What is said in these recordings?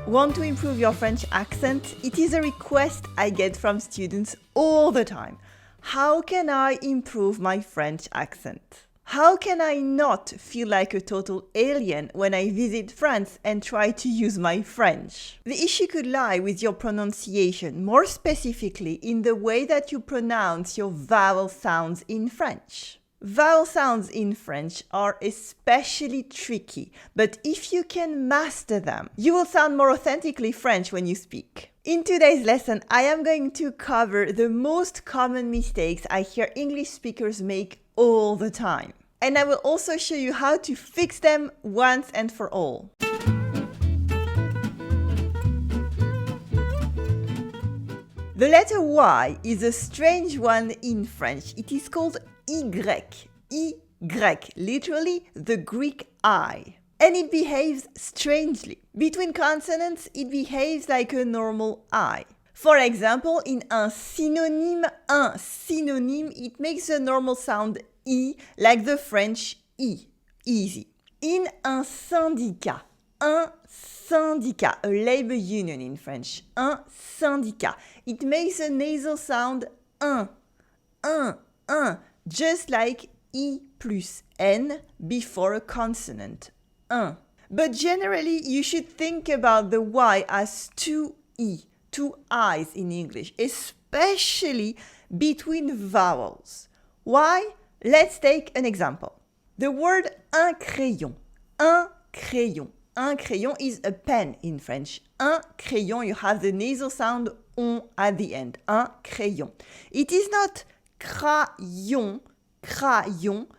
Want to improve your French accent? It is a request I get from students all the time. How can I improve my French accent? How can I not feel like a total alien when I visit France and try to use my French? The issue could lie with your pronunciation, more specifically in the way that you pronounce your vowel sounds in French. Vowel sounds in French are especially tricky, but if you can master them, you will sound more authentically French when you speak. In today's lesson, I am going to cover the most common mistakes I hear English speakers make all the time. And I will also show you how to fix them once and for all. The letter Y is a strange one in French. It is called Y, literally the Greek I. And it behaves strangely. Between consonants, it behaves like a normal I. For example, in un synonyme, it makes a normal sound I, like the French I, easy. In un syndicat, a labor union in French, un syndicat, it makes a nasal sound un, just like I plus N before a consonant, un. But generally, you should think about the Y as two I, two I's in English, especially between vowels. Why? Let's take an example. The word un crayon is a pen in French. Un crayon, you have the nasal sound on at the end. Un crayon. It is not crayon,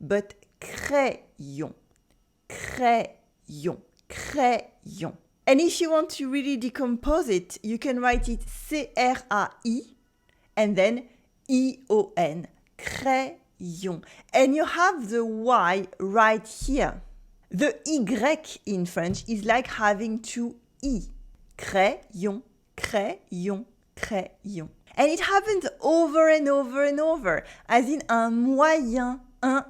but crayon. And if you want to really decompose it, you can write it C-R-A-I and then I-O-N, crayon. And you have the Y right here. The Y in French is like having two I. Crayon. And it happens over and over, as in un moyen, a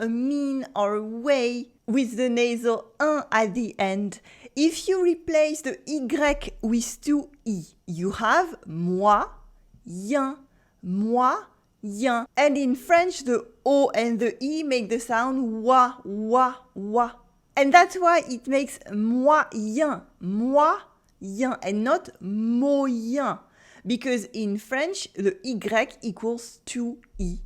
mean or a way with the nasal un at the end. If you replace the Y with two I, you have moyen. And in French, the O and the I make the sound wa. And that's why it makes moyen, and not moyen. Because in French, the Y equals 2I.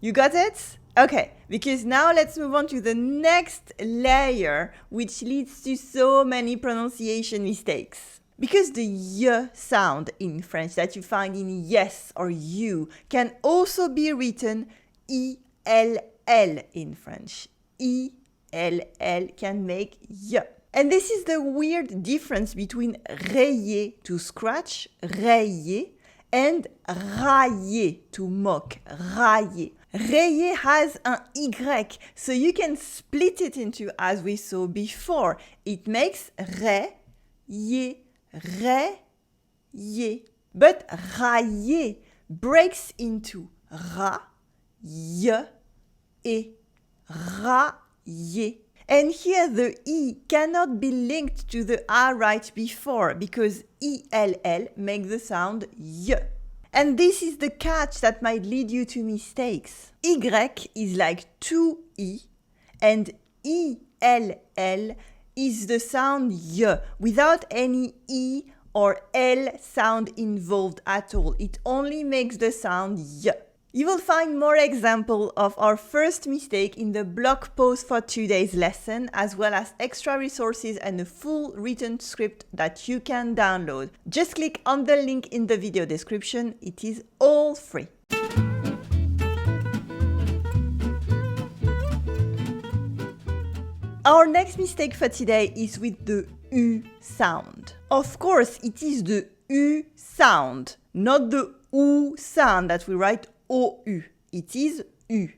You got it? Okay, because now let's move on to the next layer, which leads to so many pronunciation mistakes. Because the Y sound in French that you find in yes or you can also be written ILL in French. ILL can make Y. And this is the weird difference between rayer to scratch, rayer, and railler to mock, railler. Rayer has an Y, so you can split it into, as we saw before. It makes railler. But railler breaks into ra, y, et railler. And here the I cannot be linked to the A right before because ILL makes the sound Y. And this is the catch that might lead you to mistakes. Y is like two I and ILL is the sound Y without any I or L sound involved at all. It only makes the sound Y. You will find more examples of our first mistake in the blog post for today's lesson, as well as extra resources and a full written script that you can download. Just click on the link in the video description. It is all free. Our next mistake for today is with the U sound. Of course, it is the U sound, not the OU sound that we write OU. It is U.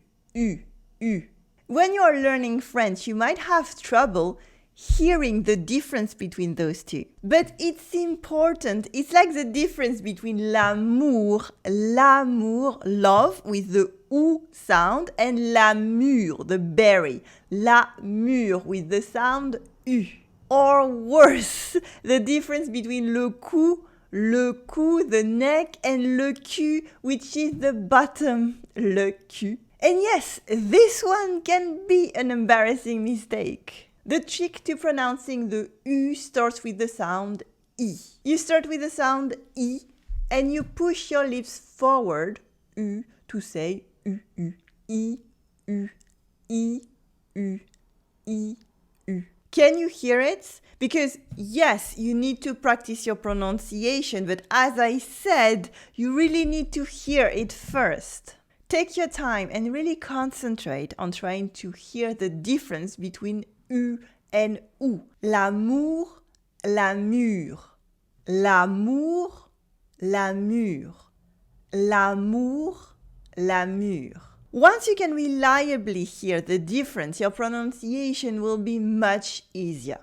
When you are learning French, you might have trouble hearing the difference between those two. But it's important. It's like the difference between l'amour, love with the OU sound, and la mûre, the berry, la mûre with the sound U. or worse, the difference between le cou, the neck, and le cul, which is the bottom, le cul. And yes, this one can be an embarrassing mistake. The trick to pronouncing the U starts with the sound I. You start with the sound I, and you push your lips forward, U, to say U, U, I, U, I, U, I, U. Can you hear it? Because yes, you need to practice your pronunciation, but as I said, you really need to hear it first. Take your time and really concentrate on trying to hear the difference between U and OU. L'amour, la mûre. L'amour, la mûre. L'amour, la mûre. Once you can reliably hear the difference, your pronunciation will be much easier.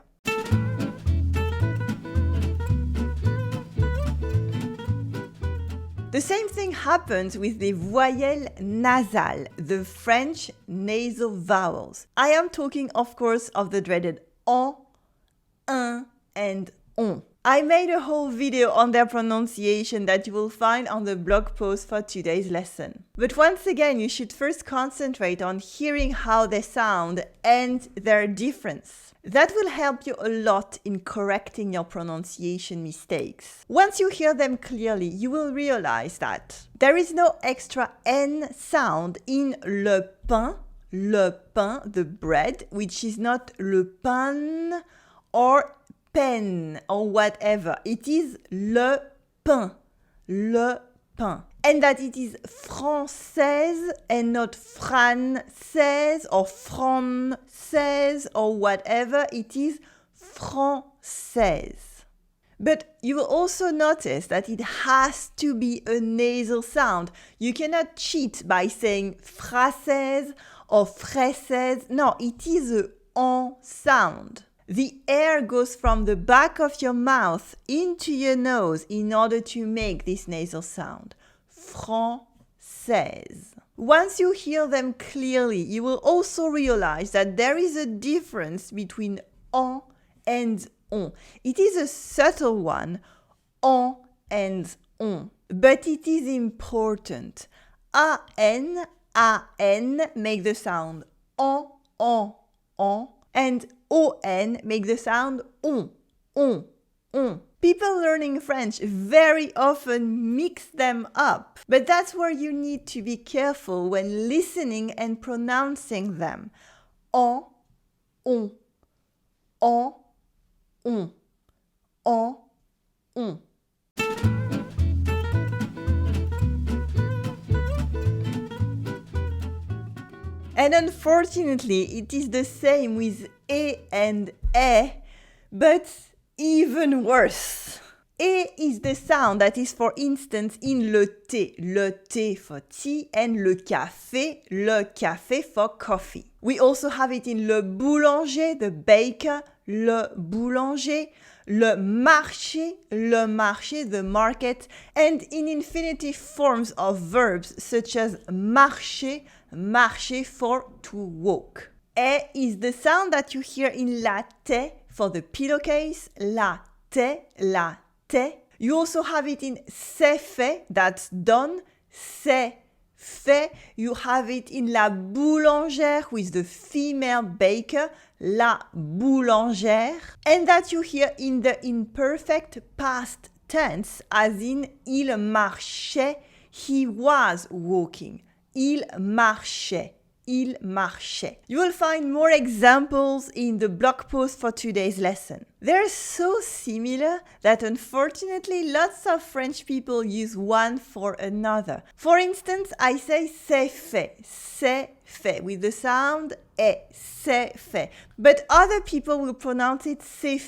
The same thing happens with the voyelles nasales, the French nasal vowels. I am talking, of course, of the dreaded en, un, and on. I made a whole video on their pronunciation that you will find on the blog post for today's lesson. But once again, you should first concentrate on hearing how they sound and their difference. That will help you a lot in correcting your pronunciation mistakes. Once you hear them clearly, you will realize that there is no extra N sound in le pain, the bread, which is not le pain or pen or whatever. It is le pain. And that it is française and not française or française or whatever. It is française. But you will also notice that it has to be a nasal sound. You cannot cheat by saying française or fraisaise. No, it is a en sound. The air goes from the back of your mouth into your nose in order to make this nasal sound. Française. Once you hear them clearly, you will also realize that there is a difference between en and on. It is a subtle one, en and on, but it is important. A-N make the sound en, and O-N make the sound on. People learning French very often mix them up, but that's where you need to be careful when listening and pronouncing them. En, on. And unfortunately, it is the same with E and E, but even worse. E is the sound that is, for instance, in le thé for tea, and le café for coffee. We also have it in le boulanger, the baker, le boulanger, le marché, the market, and in infinitive forms of verbs such as marcher for to walk. E is the sound that you hear in la tête for the pillowcase, la tête. You also have it in c'est fait, that's done, c'est fait. You have it in la boulangère with the female baker, la boulangère. And that you hear in the imperfect past tense, as in il marchait, he was walking. Il marchait. You will find more examples in the blog post for today's lesson. They're so similar that unfortunately lots of French people use one for another. For instance, I say c'est fait with the sound e, c'est fait. But other people will pronounce it c'est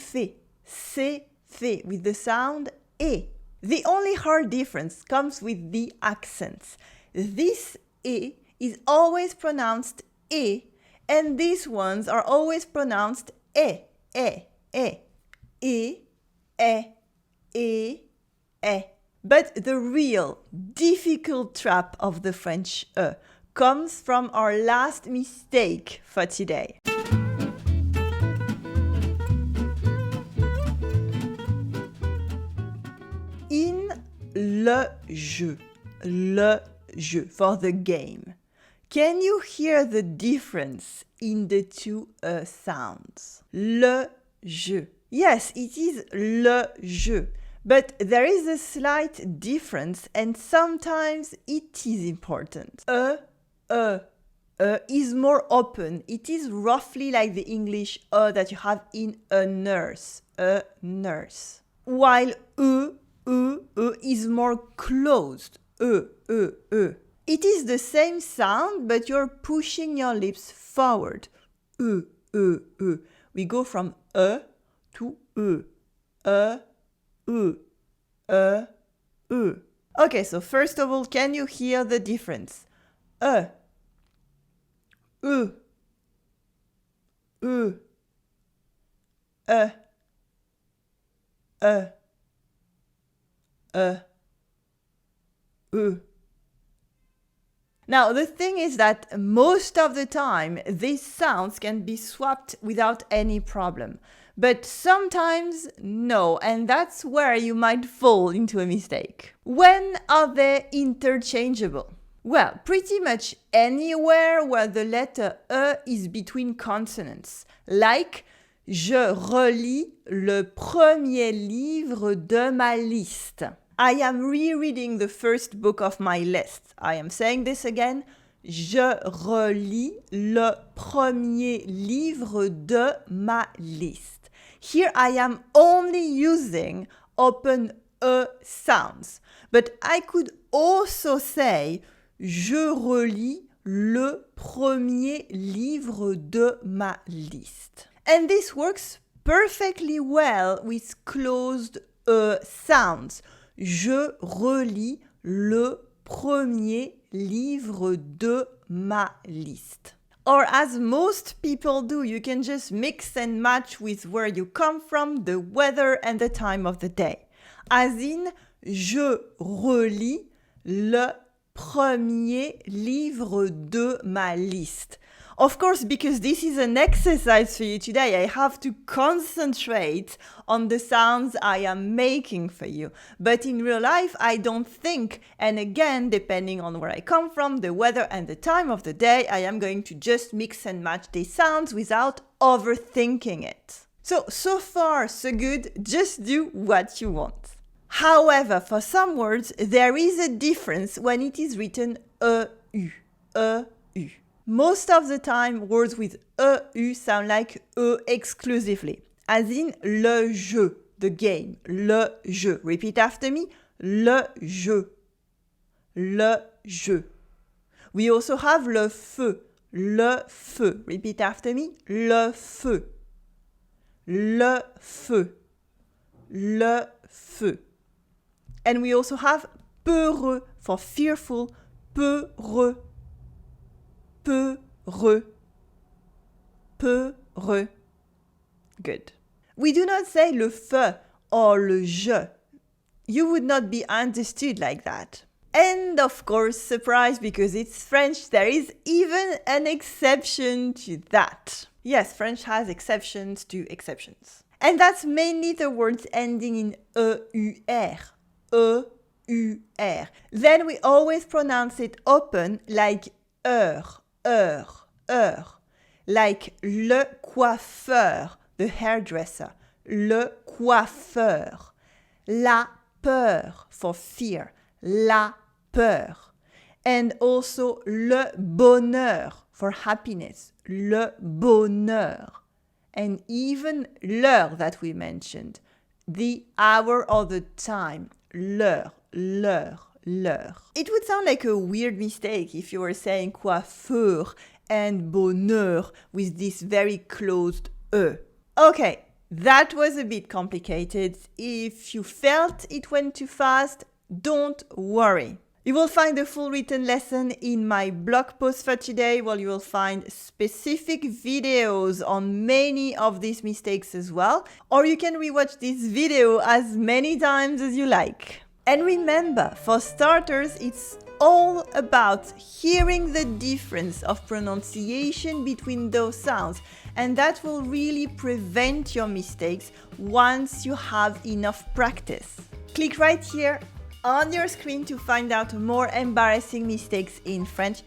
fait with the sound e. The only hard difference comes with the accents. This e is always pronounced e, and these ones are always pronounced e. But the real difficult trap of the French e comes from our last mistake for today. le jeu, for the game. Can you hear the difference in the two sounds? Le jeu. Yes, it is le jeu. But there is a slight difference and sometimes it is important. Is more open. It is roughly like the English that you have in a nurse. While is more closed. It is the same sound, but you're pushing your lips forward. We go from to Okay, so first of all, can you hear the difference? Now, the thing is that most of the time, these sounds can be swapped without any problem. But sometimes, no, and that's where you might fall into a mistake. When are they interchangeable? Well, pretty much anywhere where the letter E is between consonants. Like, je relis le premier livre de ma liste. I am rereading the first book of my list. I am saying this again. Je relis le premier livre de ma liste. Here I am only using open E sounds. But I could also say je relis le premier livre de ma liste. And this works perfectly well with closed E sounds. Je relis le premier livre de ma liste. Or as most people do, you can just mix and match with where you come from, the weather and the time of the day. As in, je relis le premier livre de ma liste. Of course, because this is an exercise for you today, I have to concentrate on the sounds I am making for you. But in real life, I don't think. And again, depending on where I come from, the weather and the time of the day, I am going to just mix and match these sounds without overthinking it. So far, so good. Just do what you want. However, for some words, there is a difference when it is written EU. Most of the time, words with EU sound like E exclusively, as in le jeu, the game, le jeu. Repeat after me, le jeu, le jeu. We also have le feu. Repeat after me, le feu, le feu, le feu. And we also have peureux for fearful, peureux, peureux, peureux. Good. We do not say le feu or le je. You would not be understood like that. And of course, surprise, because it's French, there is even an exception to that. Yes, French has exceptions to exceptions. And that's mainly the words ending in EUR. EUR. Then we always pronounce it open like heure. Like le coiffeur, the hairdresser. Le coiffeur. La peur for fear. La peur. And also le bonheur for happiness. Le bonheur. And even l'heure that we mentioned. The hour or the time. L'heure. It would sound like a weird mistake if you were saying coiffeur and bonheur with this very closed E. Okay, that was a bit complicated. If you felt it went too fast, don't worry. You will find the full written lesson in my blog post for today, where you will find specific videos on many of these mistakes as well. Or you can rewatch this video as many times as you like. And remember, for starters, it's all about hearing the difference of pronunciation between those sounds, and that will really prevent your mistakes once you have enough practice. Click right here on your screen to find out more embarrassing mistakes in French.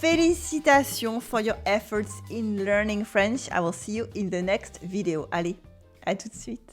Félicitations for your efforts in learning French. I will see you in the next video. Allez, à tout de suite.